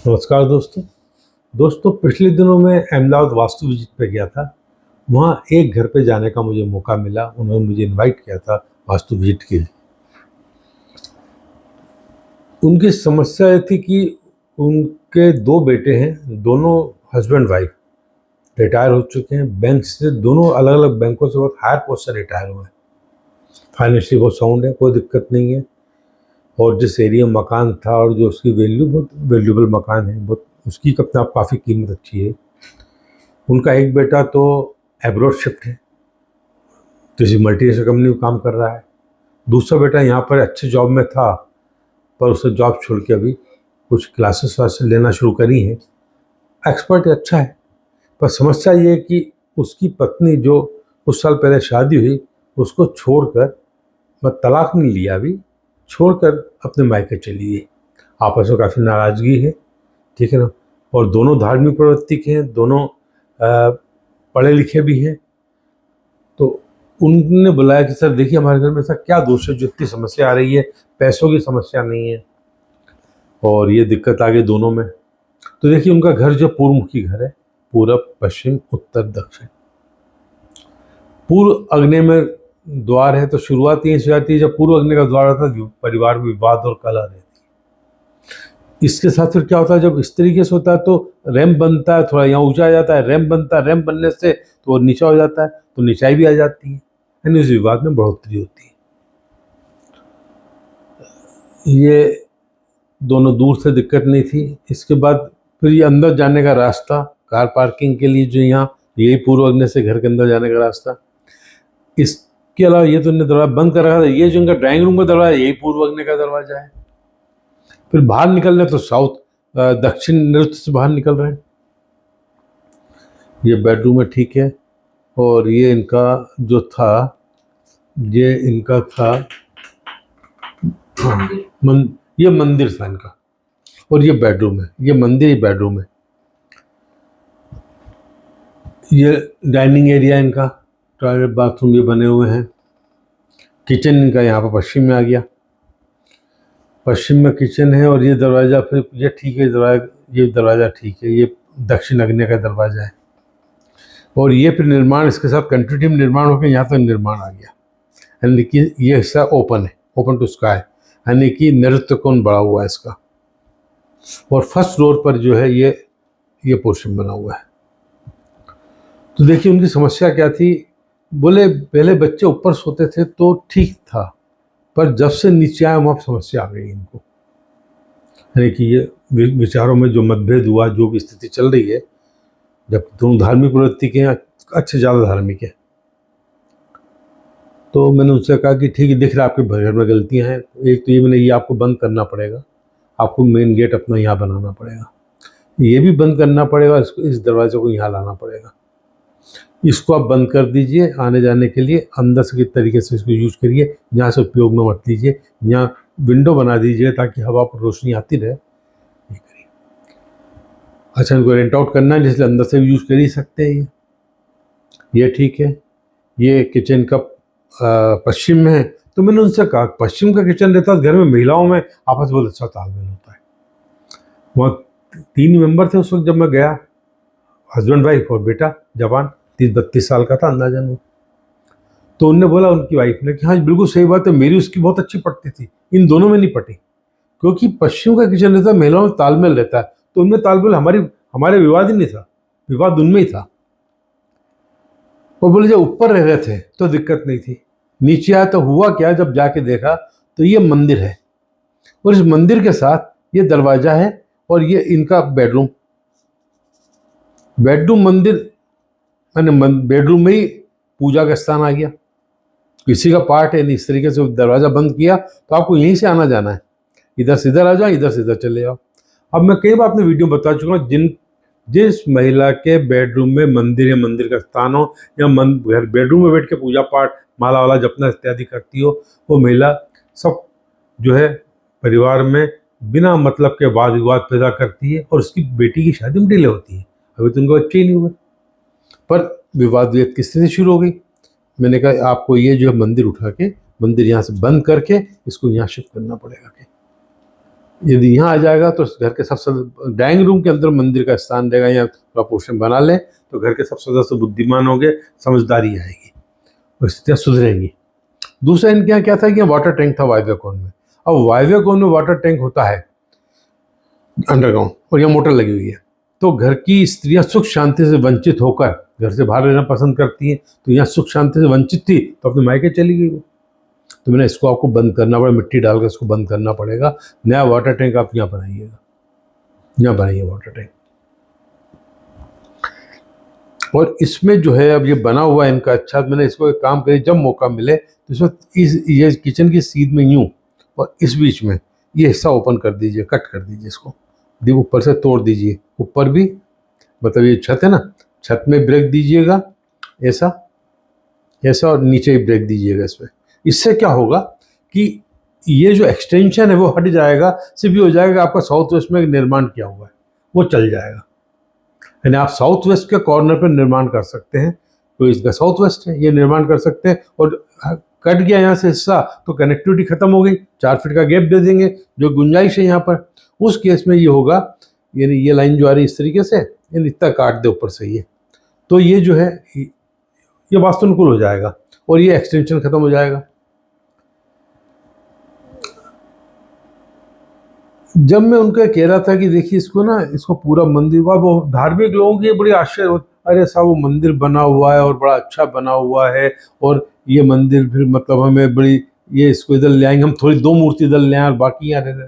नमस्कार दोस्तों पिछले दिनों मैं अहमदाबाद वास्तु विजिट पे गया था। वहाँ एक घर पे जाने का मुझे मौका मिला। उन्होंने मुझे इनवाइट किया था वास्तु विजिट के लिए। उनकी समस्या ये थी कि उनके दो बेटे हैं, दोनों हस्बैंड वाइफ रिटायर हो चुके हैं बैंक से। दोनों अलग अलग बैंकों से बहुत हायर पोस्ट से रिटायर हुए हैं। फाइनेंशियली बहुत साउंड है, कोई दिक्कत नहीं है। और जिस एरिया में मकान था और जो उसकी वैल्यू, बहुत वैल्यूबल मकान है, बहुत उसकी अपने आप काफ़ी कीमत अच्छी है। उनका एक बेटा तो एब्रॉड शिफ्ट है, किसी मल्टीनेशनल कंपनी में काम कर रहा है। दूसरा बेटा यहाँ पर अच्छे जॉब में था, पर उसने जॉब छोड़ के अभी कुछ क्लासेस वासेस लेना शुरू करी हैं। एक्सपर्ट अच्छा है, पर समस्या ये है कि उसकी पत्नी जो कुछ साल पहले शादी हुई, उसको छोड़कर, मैं तलाक नहीं लिया अभी, छोड़कर अपने मायके चली गई। आपस में काफ़ी नाराज़गी है, ठीक है ना। और दोनों धार्मिक प्रवृत्ति के हैं, दोनों पढ़े लिखे भी हैं। तो उनने बुलाया कि सर देखिए हमारे घर में ऐसा क्या दोष है जो इतनी समस्या आ रही है। पैसों की समस्या नहीं है और ये दिक्कत आ गई दोनों में। तो देखिए उनका घर जो पूर्वमुखी घर है, पूरब पश्चिम उत्तर दक्षिण। पूर्व अग्नि में द्वार है, तो शुरुआत यहीं से जाती है। जब पूर्व अग्नि का द्वार होता है परिवार में विवाद और कलह रहती है। इसके साथ फिर क्या होता है, जब इस तरीके से होता है तो रैंप बनता है, थोड़ा यहाँ ऊंचा आ जाता है, रैंप बनता है, रैंप बनने से तो वो नीचा हो जाता है, तो नीचाई भी आ जाती है, यानी उस विवाद में बढ़ोतरी होती है। ये दोनों दूर से दिक्कत नहीं थी। इसके बाद फिर ये अंदर जाने का रास्ता, कार पार्किंग के लिए जो यहाँ यही पूर्व अग्नि से घर के अंदर जाने का रास्ता। इसके अलावा ये तो इन्होंने दरवाजा बंद कर रखा था। ये जो इनका ड्राइंग रूम का दरवाजा, यही पूर्व अग्नि का दरवाजा है। फिर बाहर निकल रहे तो साउथ दक्षिण नृत्य से बाहर निकल रहे हैं। ये बेडरूम है, ठीक है। और ये इनका जो था, ये इनका था ये मंदिर था इनका। और ये बेडरूम है, ये मंदिर ही बेडरूम है। ये डाइनिंग एरिया इनका, टॉयलेट बाथरूम ये बने हुए हैं। किचन इनका यहाँ पर पश्चिम में आ गया, पश्चिम में किचन है। और ये दरवाज़ा फिर ये ठीक है, ये दरवाज़ा ठीक है, ये दक्षिण अग्नि का दरवाज़ा है। और ये फिर निर्माण इसके साथ कंटिन्यूटिव निर्माण होकर यहाँ तक निर्माण आ गया, यानी कि ये हिस्सा ओपन है, ओपन टू स्काई, यानी कि नृत्य कोण बड़ा हुआ है इसका। और फर्स्ट फ्लोर पर जो है ये पोर्शन बना हुआ है। तो देखिए उनकी समस्या क्या थी। बोले पहले बच्चे ऊपर सोते थे तो ठीक था, पर जब से नीचे आए वहाँ समस्या आ गई इनको, यानी कि ये विचारों में जो मतभेद हुआ, जो भी स्थिति चल रही है, जब दोनों धार्मिक प्रवृत्ति के हैं, अच्छे ज़्यादा धार्मिक है। तो मैंने उनसे कहा कि ठीक है, दिख रहा है आपके घर में गलतियाँ हैं। एक तो ये मैंने, ये आपको बंद करना पड़ेगा, आपको मेन गेट अपना यहाँ बनाना पड़ेगा, ये भी बंद करना पड़ेगा, इसको, इस दरवाजे को यहाँ लाना पड़ेगा। इसको आप बंद कर दीजिए आने जाने के लिए, अंदर से किस तरीके से इसको यूज करिए, यहाँ से उपयोग में मत लीजिए। यहाँ विंडो बना दीजिए ताकि हवा पर रोशनी आती रहे, ये करिए। अच्छा, इनको रेंट आउट करना है, इसलिए अंदर से भी यूज कर ही सकते हैं ये ठीक है। ये किचन का पश्चिम में है। तो मैंने उनसे कहा पश्चिम का किचन रहता है, घर में महिलाओं में आपस में बहुत अच्छा तालमेल होता है। वहाँ 3 मेंबर थे उस वक्त जब मैं गया, हस्बैंड वाइफ और बेटा जवान, 30-32 साल का था अंदाजन वो। तो उनने बोला, उनकी वाइफ ने, कि हाँ बिल्कुल सही बात है, मेरी उसकी बहुत अच्छी पटती थी, इन दोनों में नहीं पटी। क्योंकि पश्चिम का किचन रहता है, महिलाओं में तालमेल रहता है, तो उनमें तालमेल, हमारे विवाद ही नहीं था, विवाद उनमें ही था। वो बोले जब ऊपर रह रहे थे तो दिक्कत नहीं थी, नीचे आया तो हुआ क्या, जब जाके देखा तो ये मंदिर है, और इस मंदिर के साथ ये दरवाजा है, और ये इनका बेडरूम मंदिर, मैंने बेडरूम में ही पूजा का स्थान आ गया, इसी का पार्ट है। इस तरीके से दरवाजा बंद किया तो आपको यहीं से आना जाना है, इधर से इधर आ जाओ, इधर से इधर चले जाओ। अब मैं कई बार अपने वीडियो बता चुका हूँ, जिस महिला के बेडरूम में मंदिर या मंदिर का स्थान हो, या घर बेडरूम में बैठ के पूजा पाठ, माला वाला जपना इत्यादि करती हो, वो महिला सब जो है परिवार में बिना मतलब के वाद विवाद पैदा करती है, और उसकी बेटी की शादी में डिले होती है। अभी तो उनको बच्चे ही नहीं हुए, पर विवाद की स्थिति शुरू हो गई। मैंने कहा आपको ये जो है मंदिर उठा के, मंदिर यहाँ से बंद करके इसको यहाँ शिफ्ट करना पड़ेगा। यदि यहाँ आ जाएगा तो घर के सब सदस्य ड्राइंग रूम के अंदर मंदिर का स्थान देगा या थोड़ा पोर्शन बना ले तो घर के सब सदस्य बुद्धिमान होंगे, समझदारी आएगी और स्थितियाँ सुधरेंगी। दूसरा इनके यहाँ क्या था कि वाटर टैंक था वायव्य कोण में। अब वायव्य कोण में वाटर टैंक होता है अंडरग्राउंड और यहाँ मोटर लगी हुई है, तो घर की स्त्रियां सुख शांति से वंचित होकर घर से बाहर रहना पसंद करती हैं। तो यहाँ सुख शांति से वंचित थी तो अपने मायके चली गई वो। तो मैंने इसको आपको बंद करना पड़ेगा, मिट्टी डालकर इसको बंद करना पड़ेगा। नया वाटर टैंक आप यहाँ बनाइएगा, यहाँ बनाइए वाटर टैंक। और इसमें जो है अब ये बना हुआ है इनका, अच्छा मैंने इसको एक काम करिए, जब मौका मिले तो इसमें ये किचन की सीध में यूँ और इस बीच में ये हिस्सा ओपन कर दीजिए, कट कर दीजिए इसको, ऊपर से तोड़ दीजिए। ऊपर भी मतलब ये छत है ना, छत में ब्रेक दीजिएगा ऐसा ऐसा और नीचे ही ब्रेक दीजिएगा इस पर। इससे क्या होगा कि ये जो एक्सटेंशन है वो हट जाएगा, सिर्फ ये हो जाएगा आपका साउथ वेस्ट में निर्माण किया हुआ है वो चल जाएगा। यानी आप साउथ वेस्ट के कॉर्नर पर निर्माण कर सकते हैं, तो इसका साउथ वेस्ट है ये निर्माण कर सकते हैं। और कट गया यहाँ से हिस्सा तो कनेक्टिविटी खत्म हो गई, 4 फीट का गैप दे देंगे जो गुंजाइश है यहाँ पर। उस केस में ये होगा, यानी ये लाइन जो आ रही है इस तरीके से, यानी इतना काट दे ऊपर से ये, तो ये जो है ये वास्तुनुकूल हो जाएगा और ये एक्सटेंशन खत्म हो जाएगा। जब मैं उनका कह रहा था कि देखिए इसको ना, इसको पूरा मंदिर, वो धार्मिक लोगों की बड़ी आश्चर्य होती, अरे साहब वो मंदिर बना हुआ है और बड़ा अच्छा बना हुआ है और ये मंदिर फिर मतलब हमें बड़ी, ये इसको इधर ले आएंगे हम, थोड़ी 2 मूर्ति इधर ले आए और बाकी यहाँ रह रहे।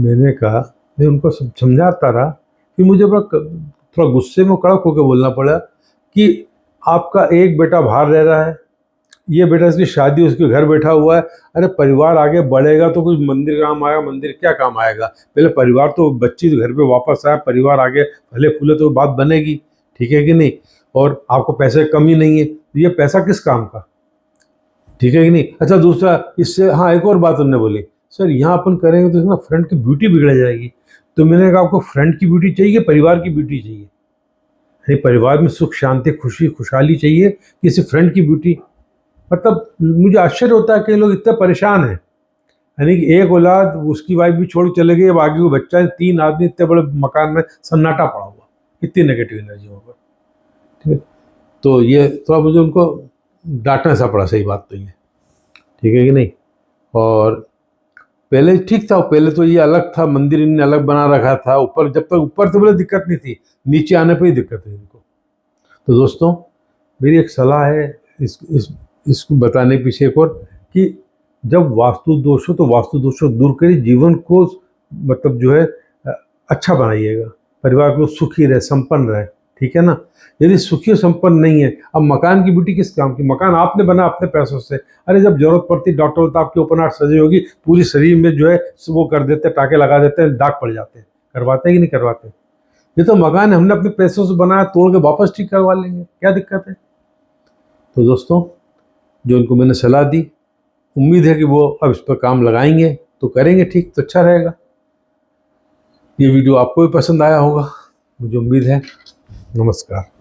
मैंने कहा, मैं उनको समझाता रहा कि मुझे बड़ा थोड़ा गुस्से में कड़क होकर बोलना पड़ा कि आपका एक बेटा बाहर रह रहा है, ये बेटा इसकी शादी उसके घर बैठा हुआ है। अरे परिवार आगे बढ़ेगा तो कुछ मंदिर काम आएगा, मंदिर क्या काम आएगा, पहले परिवार तो, बच्ची घर पे वापस आए, परिवार आगे फले फूले तो बात बनेगी, ठीक है कि नहीं। और आपको पैसे की कमी नहीं है, तो ये पैसा किस काम का, ठीक है कि नहीं। अच्छा दूसरा इससे, हाँ एक और बात उन्होंने बोली, सर यहाँ अपन करेंगे तो इसमें फ्रंट की ब्यूटी बिगड़ जाएगी। तो मैंने कहा आपको फ्रंट की ब्यूटी चाहिए, परिवार की ब्यूटी चाहिए? नहीं, परिवार में सुख शांति खुशी खुशहाली चाहिए कि सिर्फ फ्रंट की ब्यूटी। मतलब मुझे आश्चर्य होता है कि लोग इतने परेशान हैं, यानी कि एक औलाद उसकी वाइफ भी छोड़ के चले गई, अब आगे वो बच्चा है, 3 आदमी इतने बड़े मकान में सन्नाटा पड़ा हुआ, इतनी नेगेटिव एनर्जी वहाँ पर, ठीक है। तो ये थोड़ा मुझे उनको डांटना सा पड़ा, सही बात तो ये, ठीक है कि नहीं। और पहले ठीक था, पहले तो ये अलग था, मंदिर इन्होंने अलग बना रखा था ऊपर, जब तक ऊपर तो बोले दिक्कत नहीं थी, नीचे आने पर ही दिक्कत है इनको। तो दोस्तों मेरी एक सलाह है इसको बताने के पीछे एक और, कि जब वास्तु दोष हो तो वास्तु दोष को दूर करिए, जीवन को मतलब जो है अच्छा बनाइएगा, परिवार को सुखी रहे संपन्न रहे, ठीक है ना। यदि सुखी और संपन्न नहीं है, अब मकान की ब्यूटी किस काम की, मकान आपने बना अपने पैसों से, अरे जब जरूरत पड़ती डॉक्टर होता आपकी ओपन हार्ट सर्जरी होगी, पूरी शरीर में जो है वो कर देते, टाके लगा देते हैं, दाग पड़ जाते हैं, करवाते हैं कि नहीं करवाते। ये तो मकान हमने अपने पैसों से बनाया, तोड़ के वापस ठीक करवा लेंगे, क्या दिक्कत है। तो दोस्तों जो इनको मैंने सलाह दी, उम्मीद है कि वो अब इस पर काम लगाएंगे तो करेंगे ठीक, तो अच्छा रहेगा। ये वीडियो आपको भी पसंद आया होगा, मुझे उम्मीद है। नमस्कार।